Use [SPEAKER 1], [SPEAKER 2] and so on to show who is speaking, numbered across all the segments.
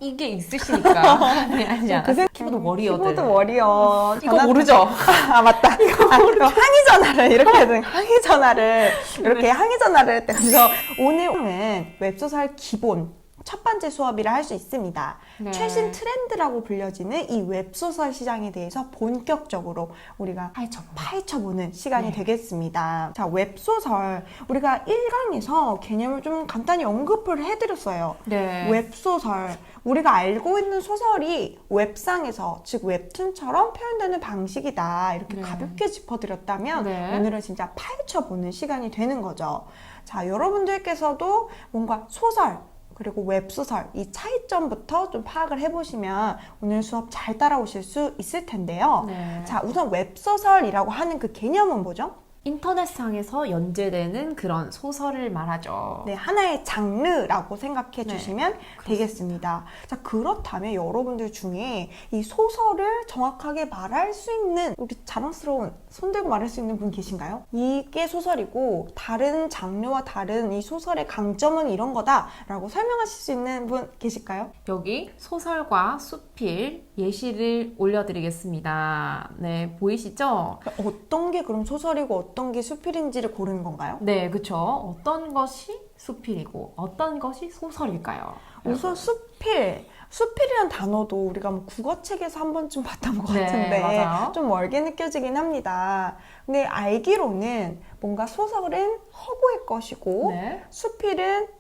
[SPEAKER 1] 이게 있으시니까. 아니 않았어요? 키보드 워리어들.
[SPEAKER 2] 키보드 워리어.
[SPEAKER 1] 이거 모르죠?
[SPEAKER 2] 아, 맞다. 항의 전화를 이렇게 해서 항의 전화를 이렇게 항의 전화를 했대. 그래서 오늘은 웹소설 기본 첫 번째 수업이라 할 수 있습니다.
[SPEAKER 1] 네.
[SPEAKER 2] 최신 트렌드라고 불려지는 이 웹소설 시장에 대해서 본격적으로 우리가 파헤쳐보는 시간이
[SPEAKER 1] 네.
[SPEAKER 2] 되겠습니다. 자, 웹소설. 우리가 1강에서 개념을 좀 간단히 언급을 해드렸어요.
[SPEAKER 1] 네.
[SPEAKER 2] 웹소설. 우리가 알고 있는 소설이 웹상에서, 즉 웹툰처럼 표현되는 방식이다. 이렇게
[SPEAKER 1] 네.
[SPEAKER 2] 가볍게 짚어드렸다면
[SPEAKER 1] 네.
[SPEAKER 2] 오늘은 진짜 파헤쳐보는 시간이 되는 거죠. 자, 여러분들께서도 뭔가 소설, 그리고 웹소설 이 차이점부터 좀 파악을 해보시면 오늘 수업 잘 따라오실 수 있을 텐데요.
[SPEAKER 1] 네.
[SPEAKER 2] 자, 우선 웹소설이라고 하는 그 개념은 뭐죠?
[SPEAKER 1] 인터넷상에서 연재되는 그런 소설을 말하죠.
[SPEAKER 2] 네, 하나의 장르라고 생각해 주시면 되겠습니다. 자, 그렇다면 여러분들 중에 이 소설을 정확하게 말할 수 있는, 우리 자랑스러운 손 들고 말할 수 있는 분 계신가요? 이게 소설이고 다른 장르와 다른 이 소설의 강점은 이런 거다라고 설명하실 수 있는 분 계실까요?
[SPEAKER 1] 여기 소설과 수필 예시를 올려드리겠습니다. 네, 보이시죠?
[SPEAKER 2] 어떤 게 그럼 소설이고 어떤 게 수필인지를 고르는 건가요?
[SPEAKER 1] 네, 그쵸. 어떤 것이 수필이고 어떤 것이 소설일까요?
[SPEAKER 2] 우선 수필이란 단어도 우리가 뭐 국어책에서 한 번쯤 봤던 것
[SPEAKER 1] 네,
[SPEAKER 2] 같은데
[SPEAKER 1] 맞아요.
[SPEAKER 2] 좀 멀게 느껴지긴 합니다. 근데 알기로는 뭔가 소설은 허구의 것이고
[SPEAKER 1] 네.
[SPEAKER 2] 수필은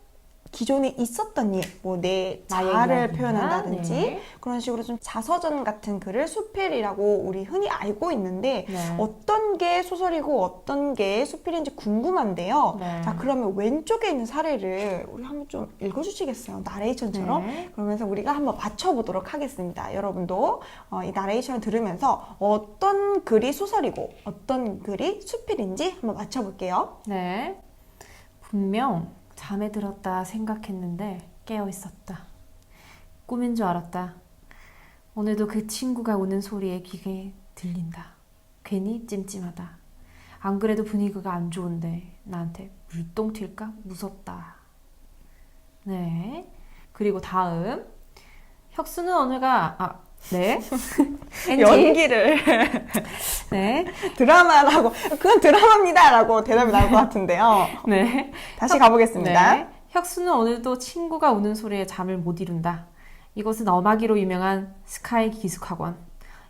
[SPEAKER 2] 기존에 있었던 일, 뭐 내
[SPEAKER 1] 나의
[SPEAKER 2] 자아를
[SPEAKER 1] 이야기나,
[SPEAKER 2] 표현한다든지
[SPEAKER 1] 네.
[SPEAKER 2] 그런 식으로 좀 자서전 같은 글을 수필이라고 우리 흔히 알고 있는데
[SPEAKER 1] 네.
[SPEAKER 2] 어떤 게 소설이고 어떤 게 수필인지 궁금한데요.
[SPEAKER 1] 네.
[SPEAKER 2] 자, 그러면 왼쪽에 있는 사례를 우리 한번 좀 읽어주시겠어요? 나레이션처럼?
[SPEAKER 1] 네.
[SPEAKER 2] 그러면서 우리가 한번 맞춰보도록 하겠습니다. 여러분도 이 나레이션을 들으면서 어떤 글이 소설이고 어떤 글이 수필인지 한번 맞춰볼게요.
[SPEAKER 1] 네. 분명 잠에 들었다 생각했는데 깨어 있었다. 꿈인 줄 알았다. 오늘도 그 친구가 오는 소리에 귀에 들린다. 괜히 찜찜하다. 안 그래도 분위기가 안 좋은데 나한테 물똥 튈까? 무섭다. 네. 그리고 다음. 혁수는 오늘가 네. NG.
[SPEAKER 2] 연기를
[SPEAKER 1] 네.
[SPEAKER 2] 드라마라고 그건 드라마입니다라고 대답이 나올 것 같은데요.
[SPEAKER 1] 네.
[SPEAKER 2] 다시 가보겠습니다.
[SPEAKER 1] 네. 혁수는 오늘도 친구가 우는 소리에 잠을 못 이룬다. 이곳은 엄하기로 유명한 스카이 기숙학원.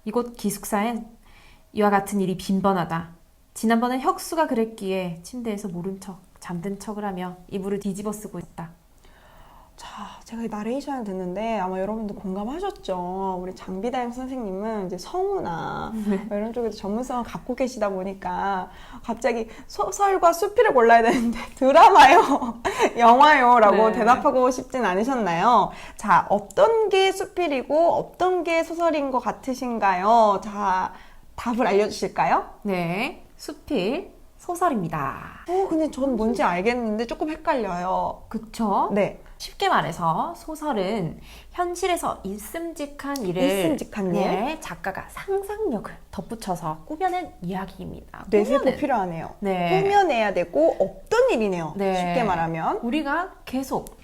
[SPEAKER 1] 이곳 기숙사엔 이와 같은 일이 빈번하다. 지난번엔 혁수가 그랬기에 침대에서 모른 척, 잠든 척을 하며 이불을 뒤집어 쓰고 있다.
[SPEAKER 2] 자, 제가 이 나레이션을 듣는데 아마 여러분도 공감하셨죠? 우리 장비다영 선생님은 이제 성우나 뭐 이런 쪽에도 전문성을 갖고 계시다 보니까 갑자기 소설과 수필을 골라야 되는데 드라마요? 영화요? 라고
[SPEAKER 1] 네.
[SPEAKER 2] 대답하고 싶진 않으셨나요? 자, 어떤 게 수필이고 어떤 게 소설인 것 같으신가요? 자, 답을 알려주실까요?
[SPEAKER 1] 네. 수필, 소설입니다.
[SPEAKER 2] 근데 전 뭔지 알겠는데 조금 헷갈려요.
[SPEAKER 1] 그쵸?
[SPEAKER 2] 네.
[SPEAKER 1] 쉽게 말해서 소설은 현실에서 있음직한 일을
[SPEAKER 2] 있음직한 일?
[SPEAKER 1] 네, 작가가 상상력을 덧붙여서 꾸며낸 이야기입니다.
[SPEAKER 2] 뇌세포
[SPEAKER 1] 꾸며낸.
[SPEAKER 2] 필요하네요.
[SPEAKER 1] 네.
[SPEAKER 2] 꾸며내야 되고 없던 일이네요.
[SPEAKER 1] 네.
[SPEAKER 2] 쉽게 말하면.
[SPEAKER 1] 우리가 계속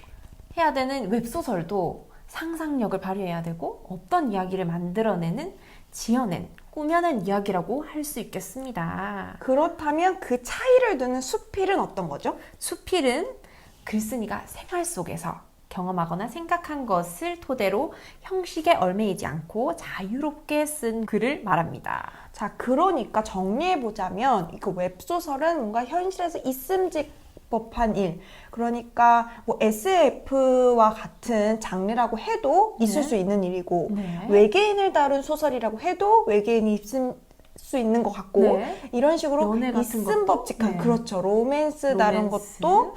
[SPEAKER 1] 해야 되는 웹소설도 상상력을 발휘해야 되고 없던 이야기를 만들어내는, 지어낸, 꾸며낸 이야기라고 할 수 있겠습니다.
[SPEAKER 2] 그렇다면 그 차이를 두는 수필은 어떤 거죠?
[SPEAKER 1] 수필은 글쓴이가 생활 속에서 경험하거나 생각한 것을 토대로 형식에 얽매이지 않고 자유롭게 쓴 글을 말합니다.
[SPEAKER 2] 자, 그러니까 정리해보자면 그 웹소설은 뭔가 현실에서 있음직 법한 일, 그러니까 뭐 SF와 같은 장르라고 해도 있을
[SPEAKER 1] 네.
[SPEAKER 2] 수 있는 일이고
[SPEAKER 1] 네.
[SPEAKER 2] 외계인을 다룬 소설이라고 해도 외계인이 있을 수 있는 것 같고
[SPEAKER 1] 네.
[SPEAKER 2] 이런 식으로
[SPEAKER 1] 연애 같은
[SPEAKER 2] 있음
[SPEAKER 1] 것도?
[SPEAKER 2] 법칙한
[SPEAKER 1] 네.
[SPEAKER 2] 그렇죠. 로맨스 다룬
[SPEAKER 1] 로맨스.
[SPEAKER 2] 것도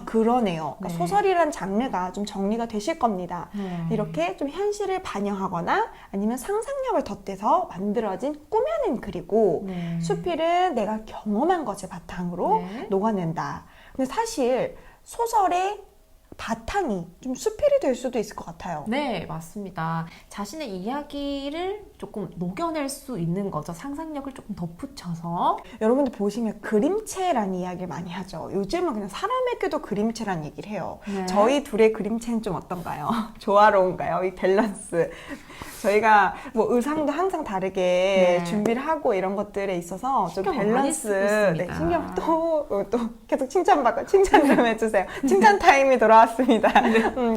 [SPEAKER 2] 그러네요. 그러니까
[SPEAKER 1] 네.
[SPEAKER 2] 소설이란 장르가 좀 정리가 되실 겁니다.
[SPEAKER 1] 네.
[SPEAKER 2] 이렇게 좀 현실을 반영하거나 아니면 상상력을 덧대서 만들어진 꾸며낸 글이고
[SPEAKER 1] 네.
[SPEAKER 2] 수필은 내가 경험한 것을 바탕으로
[SPEAKER 1] 네.
[SPEAKER 2] 녹아낸다. 근데 사실 소설의 바탕이 좀 수필이 될 수도 있을 것 같아요.
[SPEAKER 1] 네, 맞습니다. 자신의 이야기를 조금 녹여낼 수 있는 거죠. 상상력을 조금 덧붙여서.
[SPEAKER 2] 여러분들 보시면 그림체라는 이야기를 많이 하죠. 요즘은 그냥 사람에게도 그림체라는 얘기를 해요.
[SPEAKER 1] 네.
[SPEAKER 2] 저희 둘의 그림체는 좀 어떤가요? 조화로운가요? 이 밸런스. 저희가 뭐 의상도 항상 다르게
[SPEAKER 1] 네.
[SPEAKER 2] 준비를 하고 이런 것들에 있어서 좀
[SPEAKER 1] 신경을 많이
[SPEAKER 2] 밸런스,
[SPEAKER 1] 쓰고 있습니다.
[SPEAKER 2] 신경 또 계속 칭찬받고 칭찬 좀 해주세요. 칭찬 타임이 돌아왔습니다.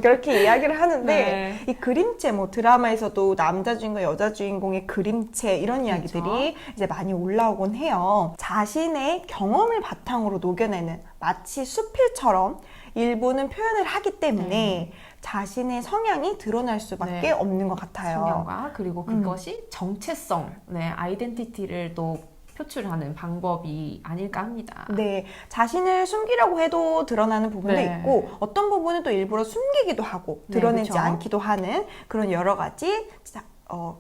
[SPEAKER 2] 그렇게 이야기를 하는데
[SPEAKER 1] 네.
[SPEAKER 2] 이 그림체 뭐 드라마에서도 남자 주인공, 여자 주인공의 그림체 이런 이야기들이
[SPEAKER 1] 그렇죠.
[SPEAKER 2] 이제 많이 올라오곤 해요. 자신의 경험을 바탕으로 녹여내는 마치 수필처럼 일부는 표현을 하기 때문에 자신의 성향이 드러날 수밖에
[SPEAKER 1] 네.
[SPEAKER 2] 없는 것 같아요.
[SPEAKER 1] 성향과 그리고 그것이 정체성, 아이덴티티를 또 표출하는 방법이 아닐까 합니다.
[SPEAKER 2] 네, 자신을 숨기려고 해도 드러나는 부분도
[SPEAKER 1] 네.
[SPEAKER 2] 있고 어떤 부분은 또 일부러 숨기기도 하고
[SPEAKER 1] 네,
[SPEAKER 2] 드러내지
[SPEAKER 1] 그쵸.
[SPEAKER 2] 않기도 하는 그런 여러 가지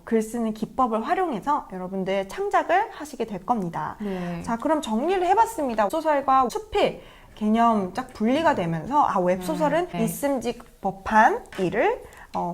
[SPEAKER 2] 글 쓰는 기법을 활용해서 여러분들 창작을 하시게 될 겁니다.
[SPEAKER 1] 네.
[SPEAKER 2] 자, 그럼 정리를 해봤습니다. 소설과 수필 개념 딱 분리가 되면서 웹소설은
[SPEAKER 1] 네.
[SPEAKER 2] 있음직 법한 일을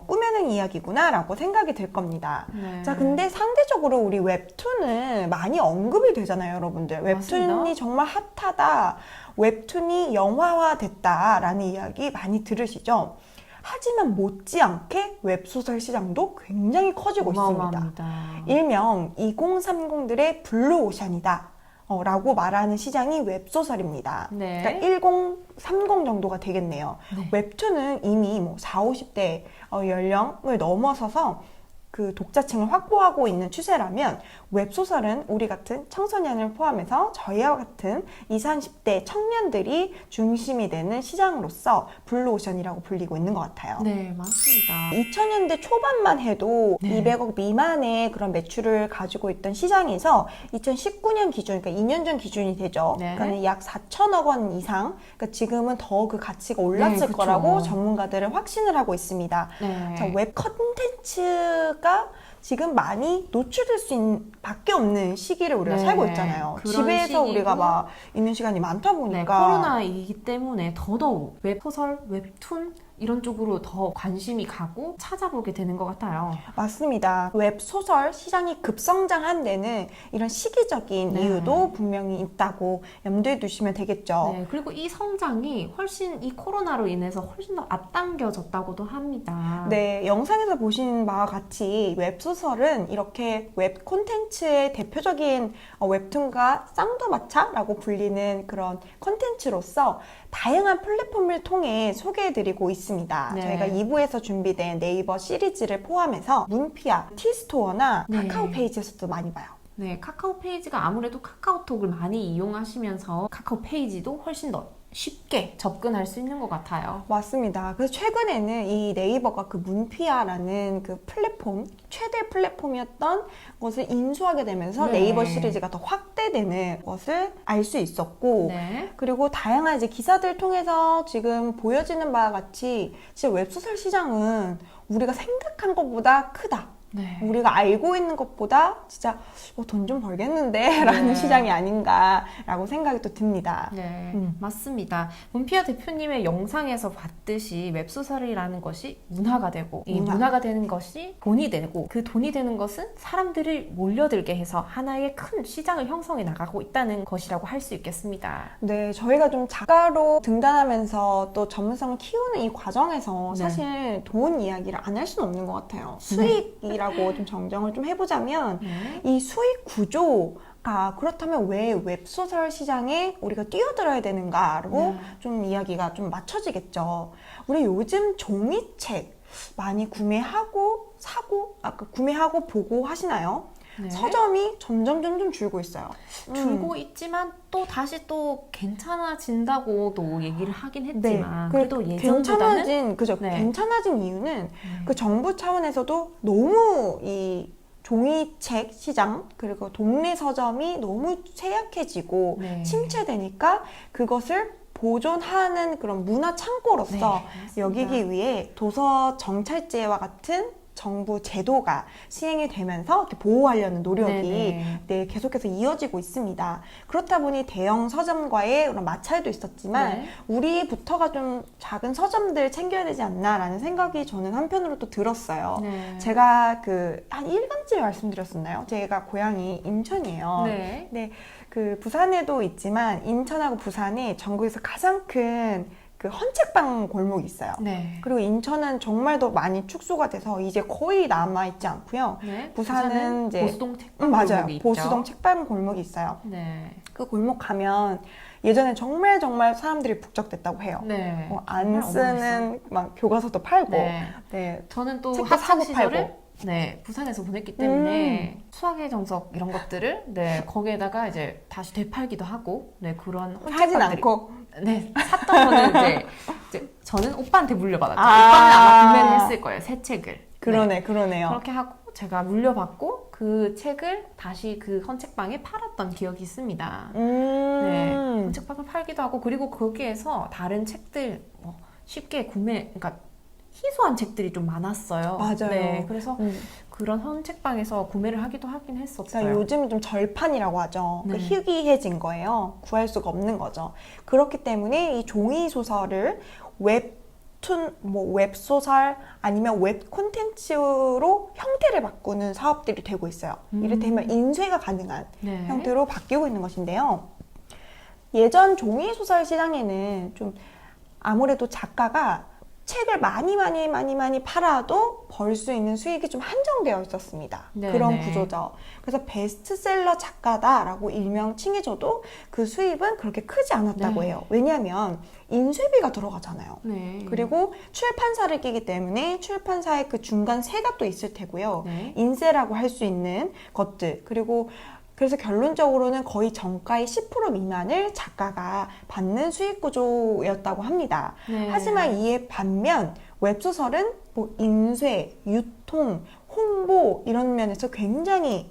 [SPEAKER 2] 꾸며낸 이야기구나 라고 생각이 될 겁니다.
[SPEAKER 1] 네.
[SPEAKER 2] 자, 근데 상대적으로 우리 웹툰은 많이 언급이 되잖아요, 여러분들. 웹툰이
[SPEAKER 1] 맞습니다.
[SPEAKER 2] 정말 핫하다, 웹툰이 영화화 됐다라는 이야기 많이 들으시죠? 하지만 못지않게 웹소설 시장도 굉장히 커지고 있습니다.
[SPEAKER 1] 어마어마합니다.
[SPEAKER 2] 일명 2030들의 블루오션이다. 라고 말하는 시장이 웹소설입니다.
[SPEAKER 1] 네.
[SPEAKER 2] 그러니까 1030 정도가 되겠네요.
[SPEAKER 1] 네.
[SPEAKER 2] 웹툰은 이미 뭐 40, 50대 연령을 넘어서서 그 독자층을 확보하고 있는 추세라면 웹소설은 우리 같은 청소년을 포함해서 저희와 같은 20, 30대 청년들이 중심이 되는 시장으로서 블루오션이라고 불리고 있는 것 같아요.
[SPEAKER 1] 네, 맞습니다.
[SPEAKER 2] 2000년대 초반만 해도
[SPEAKER 1] 네.
[SPEAKER 2] 200억 미만의 그런 매출을 가지고 있던 시장에서 2019년 기준, 그러니까 2년 전 기준이 되죠.
[SPEAKER 1] 네.
[SPEAKER 2] 그러니까 약 4천억 원 이상, 그러니까 지금은 더 그 가치가 올랐을
[SPEAKER 1] 네, 그쵸.
[SPEAKER 2] 거라고 전문가들은 확신을 하고 있습니다.
[SPEAKER 1] 네.
[SPEAKER 2] 자, 웹 컨텐츠가 지금 많이 노출될 수 밖에 없는 시기를 우리가
[SPEAKER 1] 네,
[SPEAKER 2] 살고 있잖아요.
[SPEAKER 1] 그런
[SPEAKER 2] 집에서
[SPEAKER 1] 시기고,
[SPEAKER 2] 우리가 막 있는 시간이 많다
[SPEAKER 1] 네,
[SPEAKER 2] 보니까
[SPEAKER 1] 코로나이기 때문에 더더욱 웹소설, 웹툰 이런 쪽으로 더 관심이 가고 찾아보게 되는 것 같아요.
[SPEAKER 2] 맞습니다. 웹소설 시장이 급성장한 데는 이런 시기적인
[SPEAKER 1] 네.
[SPEAKER 2] 이유도 분명히 있다고 염두에 두시면 되겠죠.
[SPEAKER 1] 네, 그리고 이 성장이 훨씬 이 코로나로 인해서 훨씬 더 앞당겨졌다고도 합니다.
[SPEAKER 2] 네, 영상에서 보신 바와 같이 웹소설은 이렇게 웹 콘텐츠의 대표적인 웹툰과 쌍두마차라고 불리는 그런 콘텐츠로서 다양한 플랫폼을 통해 소개해드리고 있습니다.
[SPEAKER 1] 네.
[SPEAKER 2] 저희가 2부에서 준비된 네이버 시리즈를 포함해서 문피아, 티스토어나
[SPEAKER 1] 네.
[SPEAKER 2] 카카오 페이지에서도 많이 봐요.
[SPEAKER 1] 네, 카카오 페이지가 아무래도 카카오톡을 많이 이용하시면서 카카오 페이지도 훨씬 더 쉽게 접근할 수 있는 것 같아요.
[SPEAKER 2] 맞습니다. 그래서 최근에는 이 네이버가 그 문피아라는 그 플랫폼, 최대 플랫폼이었던 것을 인수하게 되면서
[SPEAKER 1] 네.
[SPEAKER 2] 네이버 시리즈가 더 확대되는 것을 알 수 있었고,
[SPEAKER 1] 네.
[SPEAKER 2] 그리고 다양한 이제 기사들 통해서 지금 보여지는 바와 같이 진짜 웹소설 시장은 우리가 생각한 것보다 크다.
[SPEAKER 1] 네.
[SPEAKER 2] 우리가 알고 있는 것보다 진짜 돈 좀 벌겠는데 라는
[SPEAKER 1] 네.
[SPEAKER 2] 시장이 아닌가라고 생각이 또 듭니다.
[SPEAKER 1] 네,
[SPEAKER 2] 음.
[SPEAKER 1] 맞습니다. 문피아 대표님의 영상에서 봤듯이 웹소설이라는 것이 문화가 되고 이 문화가 되는 것이 돈이 되고 그 돈이 되는 것은 사람들을 몰려들게 해서 하나의 큰 시장을 형성해 나가고 있다는 것이라고 할 수 있겠습니다.
[SPEAKER 2] 네, 저희가 좀 작가로 등단하면서 또 전문성을 키우는 이 과정에서
[SPEAKER 1] 네.
[SPEAKER 2] 사실 돈 이야기를 안 할 수는 없는 것 같아요. 수익이라고 좀 정정을 좀 해보자면
[SPEAKER 1] 네.
[SPEAKER 2] 이 수익 구조가 그렇다면 왜 웹소설 시장에 우리가 뛰어들어야 되는가로
[SPEAKER 1] 네.
[SPEAKER 2] 좀 이야기가 좀 맞춰지겠죠. 우리 요즘 종이책 많이 구매하고 사고, 아까 구매하고 보고 하시나요?
[SPEAKER 1] 네.
[SPEAKER 2] 서점이 점점 줄고 있어요.
[SPEAKER 1] 줄고 있지만 또 다시 또 괜찮아진다고도 얘기를 하긴 했지만
[SPEAKER 2] 네.
[SPEAKER 1] 그래도 예전보다는
[SPEAKER 2] 괜찮아진 이유는 그 정부 차원에서도 너무 이 종이책 시장 그리고 동네 서점이 너무 쇠약해지고
[SPEAKER 1] 네.
[SPEAKER 2] 침체되니까 그것을 보존하는 그런 문화 창고로서
[SPEAKER 1] 네, 맞습니다.
[SPEAKER 2] 여기기 위해 도서 정찰제와 같은 정부 제도가 시행이 되면서 이렇게 보호하려는 노력이
[SPEAKER 1] 네네.
[SPEAKER 2] 네, 계속해서 이어지고 있습니다. 그렇다 보니 대형 서점과의 그런 마찰도 있었지만
[SPEAKER 1] 네.
[SPEAKER 2] 우리부터가 좀 작은 서점들 챙겨야 되지 않나라는 생각이 저는 한편으로 또 들었어요.
[SPEAKER 1] 네.
[SPEAKER 2] 제가 한 1강쯤에 말씀드렸었나요? 제가 고향이 인천이에요.
[SPEAKER 1] 네.
[SPEAKER 2] 네, 그 부산에도 있지만 인천하고 부산이 전국에서 가장 큰 그 헌책방 골목이 있어요.
[SPEAKER 1] 네.
[SPEAKER 2] 그리고 인천은 정말 더 많이 축소가 돼서 이제 거의 남아있지 않고요.
[SPEAKER 1] 네.
[SPEAKER 2] 부산은 이제
[SPEAKER 1] 보수동 책방
[SPEAKER 2] 맞아요.
[SPEAKER 1] 골목이 있죠.
[SPEAKER 2] 보수동 책방 골목이 있어요.
[SPEAKER 1] 네.
[SPEAKER 2] 그 골목 가면 예전에 정말 사람들이 북적댔다고 해요.
[SPEAKER 1] 네.
[SPEAKER 2] 안
[SPEAKER 1] 정말
[SPEAKER 2] 쓰는 막 교과서도 팔고
[SPEAKER 1] 네.
[SPEAKER 2] 네.
[SPEAKER 1] 저는 또
[SPEAKER 2] 책도
[SPEAKER 1] 학창
[SPEAKER 2] 사고
[SPEAKER 1] 시절을
[SPEAKER 2] 팔고.
[SPEAKER 1] 네, 부산에서 보냈기 때문에 수학의 정석 이런 것들을 네, 거기에다가 이제 다시 되팔기도 하고 네, 그런
[SPEAKER 2] 하진
[SPEAKER 1] 헌책방들이
[SPEAKER 2] 않고
[SPEAKER 1] 네, 샀던 거는 이제 저는 오빠한테 물려받았죠.
[SPEAKER 2] 아.
[SPEAKER 1] 오빠는 아마 구매를 했을 거예요. 새 책을.
[SPEAKER 2] 그러네,
[SPEAKER 1] 네.
[SPEAKER 2] 그러네요.
[SPEAKER 1] 그렇게 하고 제가 물려받고 그 책을 다시 그 헌책방에 팔았던 기억이 있습니다. 네, 헌책방을 팔기도 하고 그리고 거기에서 다른 책들 쉽게 그러니까 희소한 책들이 좀 많았어요.
[SPEAKER 2] 맞아요.
[SPEAKER 1] 네, 그래서 그런 헌책방에서 구매를 하긴 했었어요.
[SPEAKER 2] 그러니까 요즘은 좀 절판이라고 하죠.
[SPEAKER 1] 네.
[SPEAKER 2] 희귀해진 거예요. 구할 수가 없는 거죠. 그렇기 때문에 이 종이 소설을 웹툰, 웹소설 아니면 웹 콘텐츠로 형태를 바꾸는 사업들이 되고 있어요. 이를테면 인쇄가 가능한
[SPEAKER 1] 네.
[SPEAKER 2] 형태로 바뀌고 있는 것인데요. 예전 종이 소설 시장에는 좀 아무래도 작가가 책을 많이 팔아도 벌 수 있는 수익이 좀 한정되어 있었습니다.
[SPEAKER 1] 네,
[SPEAKER 2] 그런
[SPEAKER 1] 네.
[SPEAKER 2] 구조죠. 그래서 베스트셀러 작가다라고 일명 칭해줘도 그 수입은 그렇게 크지 않았다고
[SPEAKER 1] 네.
[SPEAKER 2] 해요. 왜냐하면 인쇄비가 들어가잖아요.
[SPEAKER 1] 네.
[SPEAKER 2] 그리고 출판사를 끼기 때문에 출판사의 그 중간 세가 또 있을 테고요.
[SPEAKER 1] 네.
[SPEAKER 2] 인쇄라고 할 수 있는 것들. 그리고 그래서 결론적으로는 거의 정가의 10% 미만을 작가가 받는 수익 구조였다고 합니다.
[SPEAKER 1] 네.
[SPEAKER 2] 하지만 이에 반면 웹소설은 인쇄, 유통, 홍보 이런 면에서 굉장히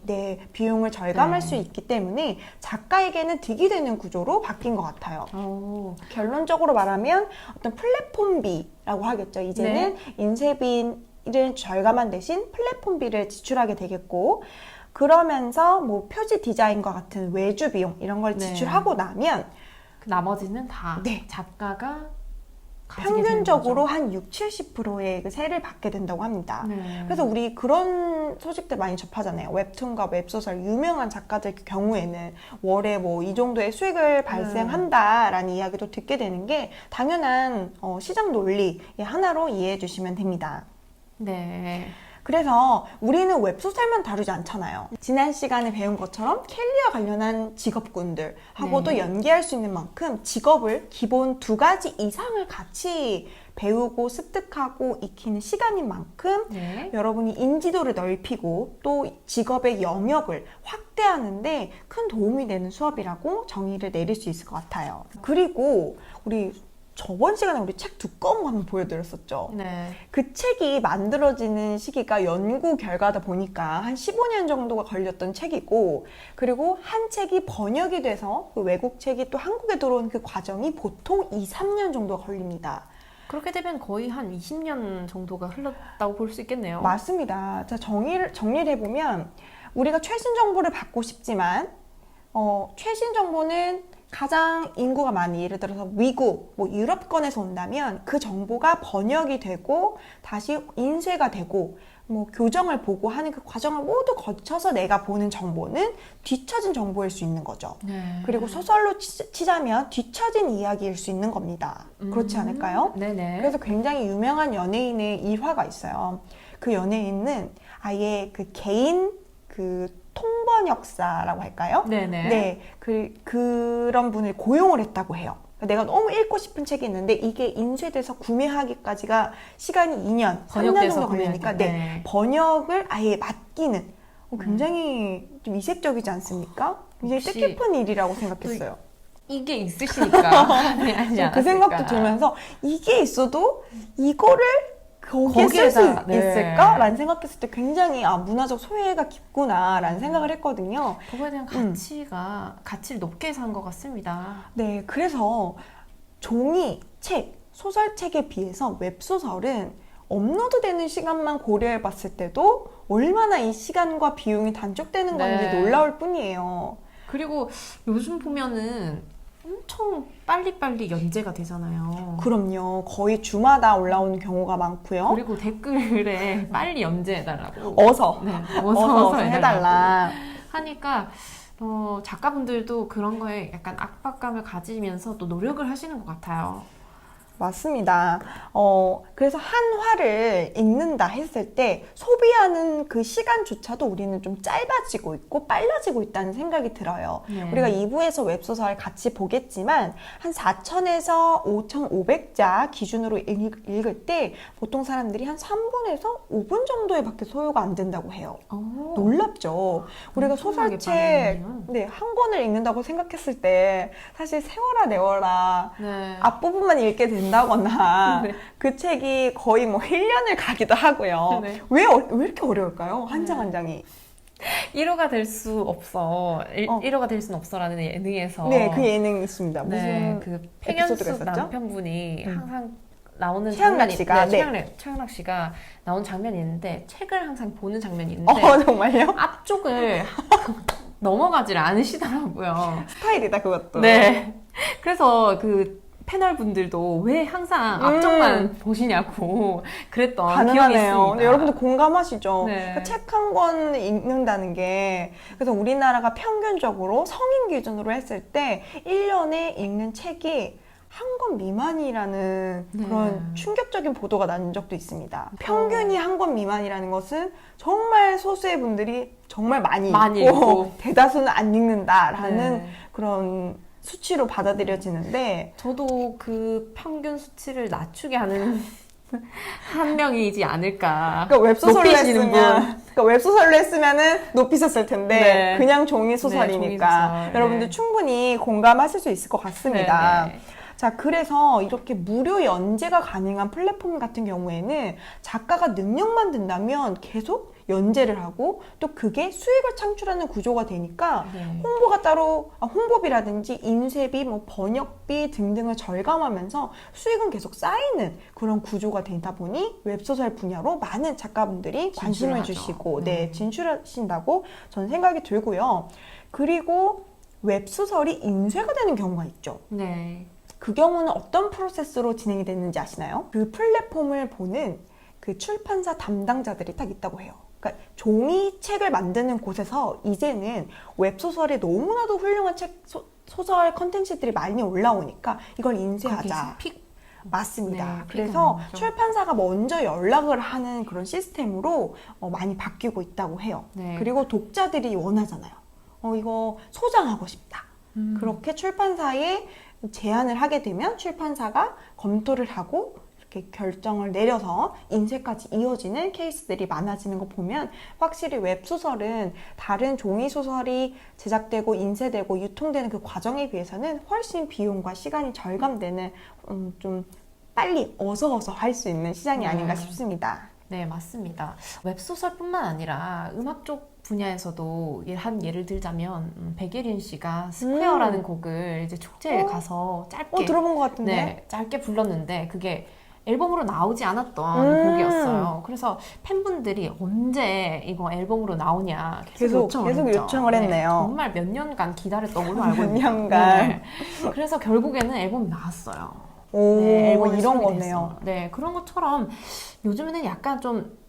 [SPEAKER 2] 비용을 절감할
[SPEAKER 1] 네.
[SPEAKER 2] 수 있기 때문에 작가에게는 득이 되는 구조로 바뀐 것 같아요.
[SPEAKER 1] 오.
[SPEAKER 2] 결론적으로 말하면 어떤 플랫폼비라고 하겠죠. 이제는 인쇄비를 절감한 대신 플랫폼비를 지출하게 되겠고 그러면서 표지 디자인과 같은 외주 비용 이런 걸
[SPEAKER 1] 네.
[SPEAKER 2] 지출하고 나면
[SPEAKER 1] 그 나머지는 다
[SPEAKER 2] 네.
[SPEAKER 1] 작가가 가지게 되는
[SPEAKER 2] 평균적으로
[SPEAKER 1] 거죠.
[SPEAKER 2] 한 60-70%의 그 세를 받게 된다고 합니다.
[SPEAKER 1] 네.
[SPEAKER 2] 그래서 우리 그런 소식들 많이 접하잖아요. 웹툰과 웹소설 유명한 작가들 경우에는 월에 이 정도의 수익을 발생한다라는 이야기도 듣게 되는 게 당연한 시장 논리의 하나로 이해해 주시면 됩니다.
[SPEAKER 1] 네.
[SPEAKER 2] 그래서 우리는 웹소설만 다루지 않잖아요. 지난 시간에 배운 것처럼 캘리와 관련한 직업군들하고도
[SPEAKER 1] 네.
[SPEAKER 2] 연계할 수 있는 만큼 직업을 기본 2가지 이상을 같이 배우고 습득하고 익히는 시간인 만큼
[SPEAKER 1] 네.
[SPEAKER 2] 여러분이 인지도를 넓히고 또 직업의 영역을 확대하는데 큰 도움이 되는 수업이라고 정의를 내릴 수 있을 것 같아요. 그리고 우리 저번 시간에 우리 책 두꺼운 거 한번 보여드렸었죠.
[SPEAKER 1] 네.
[SPEAKER 2] 그 책이 만들어지는 시기가 연구 결과다 보니까 한 15년 정도가 걸렸던 책이고 그리고 한 책이 번역이 돼서 그 외국 책이 또 한국에 들어오는 그 과정이 보통 2-3년 정도가 걸립니다.
[SPEAKER 1] 그렇게 되면 거의 한 20년 정도가 흘렀다고 볼 수 있겠네요.
[SPEAKER 2] 맞습니다. 자, 정리를 해보면 우리가 최신 정보를 받고 싶지만 최신 정보는 가장 인구가 많이 예를 들어서 미국, 유럽권에서 온다면 그 정보가 번역이 되고 다시 인쇄가 되고 교정을 보고 하는 그 과정을 모두 거쳐서 내가 보는 정보는 뒤처진 정보일 수 있는 거죠.
[SPEAKER 1] 네.
[SPEAKER 2] 그리고 소설로 치자면 뒤처진 이야기일 수 있는 겁니다. 그렇지 않을까요?
[SPEAKER 1] 네네.
[SPEAKER 2] 그래서 굉장히 유명한 연예인의 일화가 있어요. 그 연예인은 아예 그 개인 통번역사라고 할까요?
[SPEAKER 1] 네네.
[SPEAKER 2] 네, 그런 분을 고용을 했다고 해요. 내가 너무 읽고 싶은 책이 있는데 이게 인쇄돼서 구매하기까지가 시간이 2년, 3년 정도 걸리니까
[SPEAKER 1] 네.
[SPEAKER 2] 번역을 아예 맡기는 굉장히 좀 이색적이지 않습니까? 굉장히
[SPEAKER 1] 혹시
[SPEAKER 2] 뜻깊은 일이라고 생각했어요.
[SPEAKER 1] 이게 있으시니까 하지 않았을까.
[SPEAKER 2] 그 생각도 들면서 이게 있어도 이거를 거기에 쓸 수
[SPEAKER 1] 거기에다, 네.
[SPEAKER 2] 있을까라는 생각했을 때 굉장히 문화적 소외가 깊구나라는 생각을 했거든요.
[SPEAKER 1] 그거에 대한 가치를 높게 산 것 같습니다.
[SPEAKER 2] 네, 그래서 종이 책, 소설책에 비해서 웹소설은 업로드되는 시간만 고려해 봤을 때도 얼마나 이 시간과 비용이 단축되는 건지
[SPEAKER 1] 네.
[SPEAKER 2] 놀라울 뿐이에요.
[SPEAKER 1] 그리고 요즘 보면은 엄청 빨리빨리 연재가 되잖아요.
[SPEAKER 2] 그럼요. 거의 주마다 올라오는 경우가 많고요.
[SPEAKER 1] 그리고 댓글에 빨리 연재해달라고.
[SPEAKER 2] 어서
[SPEAKER 1] 네,
[SPEAKER 2] 어서 해달라.
[SPEAKER 1] 하니까 작가분들도 그런 거에 약간 압박감을 가지면서 또 노력을 하시는 것 같아요.
[SPEAKER 2] 맞습니다. 그래서 한 화를 읽는다 했을 때 소비하는 그 시간조차도 우리는 좀 짧아지고 있고 빨라지고 있다는 생각이 들어요.
[SPEAKER 1] 네.
[SPEAKER 2] 우리가 2부에서 웹소설 같이 보겠지만 한 4,000에서 5,500자 기준으로 읽을 때 보통 사람들이 한 3분에서 5분 정도에 밖에 소요가 안 된다고 해요.
[SPEAKER 1] 오,
[SPEAKER 2] 놀랍죠. 우리가
[SPEAKER 1] 엄청나게
[SPEAKER 2] 소설책
[SPEAKER 1] 빠르네요.
[SPEAKER 2] 네, 한 권을 읽는다고 생각했을 때 사실 세워라 내워라
[SPEAKER 1] 네.
[SPEAKER 2] 앞부분만 읽게 된다거나
[SPEAKER 1] 네.
[SPEAKER 2] 그 책이 거의 뭐 1년을 가기도 하고요.
[SPEAKER 1] 네.
[SPEAKER 2] 왜 이렇게 어려울까요? 한 장 한 장이.
[SPEAKER 1] 1호가 될 수 없어. 1호가 될 수는 없어라는 예능에서.
[SPEAKER 2] 네, 그 예능이 있습니다.
[SPEAKER 1] 네,
[SPEAKER 2] 무슨
[SPEAKER 1] 그
[SPEAKER 2] 에피소드가
[SPEAKER 1] 팽현숙
[SPEAKER 2] 있었죠?
[SPEAKER 1] 남편분이 항상 나오는
[SPEAKER 2] 최양락
[SPEAKER 1] 장면이
[SPEAKER 2] 씨가,
[SPEAKER 1] 최양락 씨가 나오는 장면이 있는데 책을 항상 보는 장면이 있는데
[SPEAKER 2] 정말요?
[SPEAKER 1] 앞쪽을 넘어가질 않으시더라고요.
[SPEAKER 2] 스타일이다 그것도.
[SPEAKER 1] 네. 그래서 그 패널 분들도 왜 항상 앞쪽만 보시냐고 그랬던 기억이
[SPEAKER 2] 가능하네요.
[SPEAKER 1] 있습니다.
[SPEAKER 2] 근데 여러분들 공감하시죠?
[SPEAKER 1] 네.
[SPEAKER 2] 책 한 권 읽는다는 게 그래서 우리나라가 평균적으로 성인 기준으로 했을 때 1년에 읽는 책이 한 권 미만이라는
[SPEAKER 1] 네.
[SPEAKER 2] 그런 충격적인 보도가 난 적도 있습니다. 평균이 한 권 미만이라는 것은 정말 소수의 분들이 정말 많이 읽고 대다수는 안 읽는다라는
[SPEAKER 1] 네.
[SPEAKER 2] 그런 수치로 받아들여지는데
[SPEAKER 1] 저도 그 평균 수치를 낮추게 하는 한 명이지 않을까.
[SPEAKER 2] 그러니까 웹소설로
[SPEAKER 1] 높이시는
[SPEAKER 2] 했으면,
[SPEAKER 1] 분.
[SPEAKER 2] 그러니까 웹소설로 했으면은 높이셨을 텐데
[SPEAKER 1] 네.
[SPEAKER 2] 그냥 종이 소설이니까
[SPEAKER 1] 종이 소설.
[SPEAKER 2] 여러분들
[SPEAKER 1] 네.
[SPEAKER 2] 충분히 공감하실 수 있을 것 같습니다.
[SPEAKER 1] 네, 네.
[SPEAKER 2] 자, 그래서 이렇게 무료 연재가 가능한 플랫폼 같은 경우에는 작가가 능력만 된다면 계속 연재를 하고 또 그게 수익을 창출하는 구조가 되니까
[SPEAKER 1] 네.
[SPEAKER 2] 홍보가 따로 홍보비라든지 인쇄비, 뭐 번역비 등등을 절감하면서 수익은 계속 쌓이는 그런 구조가 되다 보니 웹소설 분야로 많은 작가분들이 관심을
[SPEAKER 1] 진출하죠.
[SPEAKER 2] 주시고 네, 진출하신다고 저는 생각이 들고요. 그리고 웹소설이 인쇄가 되는 경우가 있죠.
[SPEAKER 1] 네.
[SPEAKER 2] 그 경우는 어떤 프로세스로 진행이 됐는지 아시나요? 그 플랫폼을 보는 그 출판사 담당자들이 딱 있다고 해요. 그러니까 종이책을 만드는 곳에서 이제는 웹소설에 너무나도 훌륭한 소설 컨텐츠들이 많이 올라오니까 이걸 인쇄하자. 맞습니다.
[SPEAKER 1] 네,
[SPEAKER 2] 그래서
[SPEAKER 1] 픽은 아니죠.
[SPEAKER 2] 출판사가 먼저 연락을 하는 그런 시스템으로 많이 바뀌고 있다고 해요.
[SPEAKER 1] 네.
[SPEAKER 2] 그리고 독자들이 원하잖아요. 이거 소장하고 싶다. 그렇게 출판사에 제안을 하게 되면 출판사가 검토를 하고 이렇게 결정을 내려서 인쇄까지 이어지는 케이스들이 많아지는 거 보면 확실히 웹소설은 다른 종이소설이 제작되고 인쇄되고 유통되는 그 과정에 비해서는 훨씬 비용과 시간이 절감되는 좀 빨리 어서 할 수 있는 시장이 아닌가 싶습니다.
[SPEAKER 1] 네, 맞습니다. 웹소설뿐만 아니라 음악 쪽 분야에서도 한 예를 들자면 백예린 씨가 스퀘어라는 곡을 이제 축제에 가서 짧게
[SPEAKER 2] 들어본 것 같은데?
[SPEAKER 1] 네, 짧게 불렀는데 그게 앨범으로 나오지 않았던 곡이었어요. 그래서 팬분들이 언제 이거 앨범으로 나오냐 계속
[SPEAKER 2] 계속 요청을 했네요.
[SPEAKER 1] 정말 몇 년간 기다렸던 걸로 알고
[SPEAKER 2] 몇
[SPEAKER 1] 있습니다.
[SPEAKER 2] 년간.
[SPEAKER 1] 네. 그래서 결국에는 앨범이 나왔어요.
[SPEAKER 2] 오,
[SPEAKER 1] 앨범이
[SPEAKER 2] 이런
[SPEAKER 1] 수록이
[SPEAKER 2] 거네요.
[SPEAKER 1] 됐어요. 네, 그런 것처럼 요즘에는 약간 좀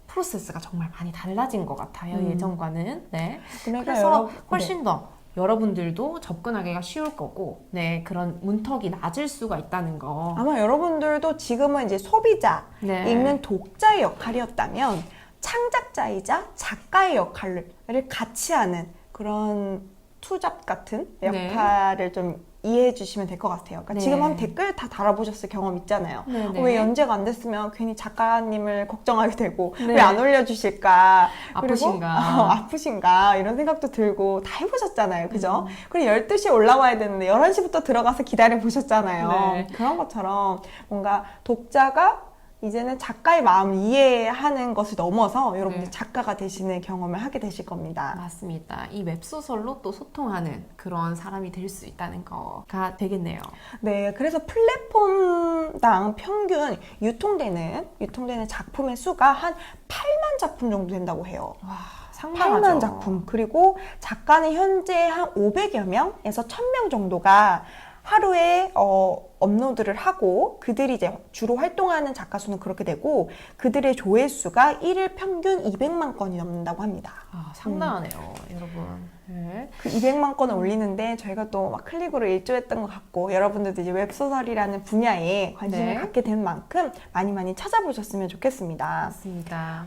[SPEAKER 1] 프로세스가 정말 많이 달라진 것 같아요. 예전과는. 네.
[SPEAKER 2] 그러니까
[SPEAKER 1] 그래서 훨씬 더 여러분들도 접근하기가 쉬울 거고, 네, 그런 문턱이 낮을 수가 있다는 거.
[SPEAKER 2] 아마 여러분들도 지금은 이제 소비자,
[SPEAKER 1] 네.
[SPEAKER 2] 읽는 독자의 역할이었다면 창작자이자 작가의 역할을 같이 하는 그런 투잡 같은 역할을 좀 이해해 주시면 될 것 같아요. 그러니까
[SPEAKER 1] 네.
[SPEAKER 2] 지금 한 댓글 다 달아보셨을 경험 있잖아요.
[SPEAKER 1] 네네.
[SPEAKER 2] 왜 연재가 안 됐으면 괜히 작가님을 걱정하게 되고
[SPEAKER 1] 네.
[SPEAKER 2] 왜 안 올려주실까?
[SPEAKER 1] 아프신가?
[SPEAKER 2] 그리고, 아프신가? 이런 생각도 들고 다 해보셨잖아요. 그죠? 그리고 12시에 올라와야 되는데 11시부터 들어가서 기다려 보셨잖아요.
[SPEAKER 1] 네.
[SPEAKER 2] 그런 것처럼 뭔가 독자가 이제는 작가의 마음을 이해하는 것을 넘어서 여러분들
[SPEAKER 1] 네.
[SPEAKER 2] 작가가 되시는 경험을 하게 되실 겁니다.
[SPEAKER 1] 맞습니다. 이 웹소설로 또 소통하는 그런 사람이 될 수 있다는 거가 되겠네요.
[SPEAKER 2] 네, 그래서 플랫폼당 평균 유통되는 작품의 수가 한 8만 작품 정도 된다고 해요.
[SPEAKER 1] 와, 상당하죠.
[SPEAKER 2] 8만 작품. 그리고 작가는 현재 한 500여 명에서 1000명 정도가 하루에 업로드를 하고 그들이 이제 주로 활동하는 작가 수는 그렇게 되고 그들의 조회수가 1일 평균 200만 건이 넘는다고 합니다.
[SPEAKER 1] 아, 상당하네요, 여러분. 네.
[SPEAKER 2] 그 200만 건을 올리는데 저희가 또 막 클릭으로 일조했던 것 같고 여러분들도 이제 웹소설이라는 분야에 관심을
[SPEAKER 1] 네.
[SPEAKER 2] 갖게 된 만큼 많이 찾아보셨으면 좋겠습니다.
[SPEAKER 1] 맞습니다.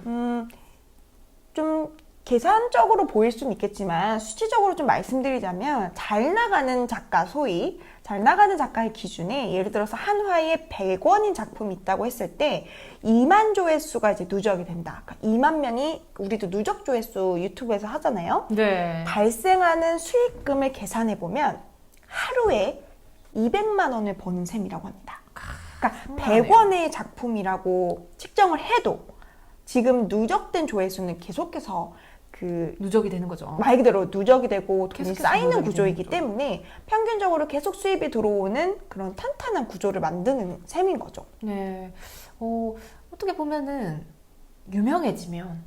[SPEAKER 2] 좀 계산적으로 보일 수는 있겠지만 수치적으로 좀 말씀드리자면 잘 나가는 작가, 소위 잘 나가는 작가의 기준에 예를 들어서 한 화에 100원인 작품이 있다고 했을 때 2만 조회수가 이제 누적이 된다. 그러니까 2만 명이 우리도 누적 조회수 유튜브에서 하잖아요.
[SPEAKER 1] 네.
[SPEAKER 2] 발생하는 수익금을 계산해 보면 하루에 200만 원을 버는 셈이라고 합니다. 그러니까
[SPEAKER 1] 상당하네요.
[SPEAKER 2] 100원의 작품이라고 측정을 해도 지금 누적된 조회수는 계속해서 그
[SPEAKER 1] 누적이 되는 거죠.
[SPEAKER 2] 말 그대로 누적이 되고 돈이
[SPEAKER 1] 계속해서
[SPEAKER 2] 쌓이는
[SPEAKER 1] 누적이
[SPEAKER 2] 구조이기
[SPEAKER 1] 되는 거죠.
[SPEAKER 2] 때문에 평균적으로 계속 수입이 들어오는 그런 탄탄한 구조를 만드는 셈인 거죠.
[SPEAKER 1] 네. 어떻게 보면은 유명해지면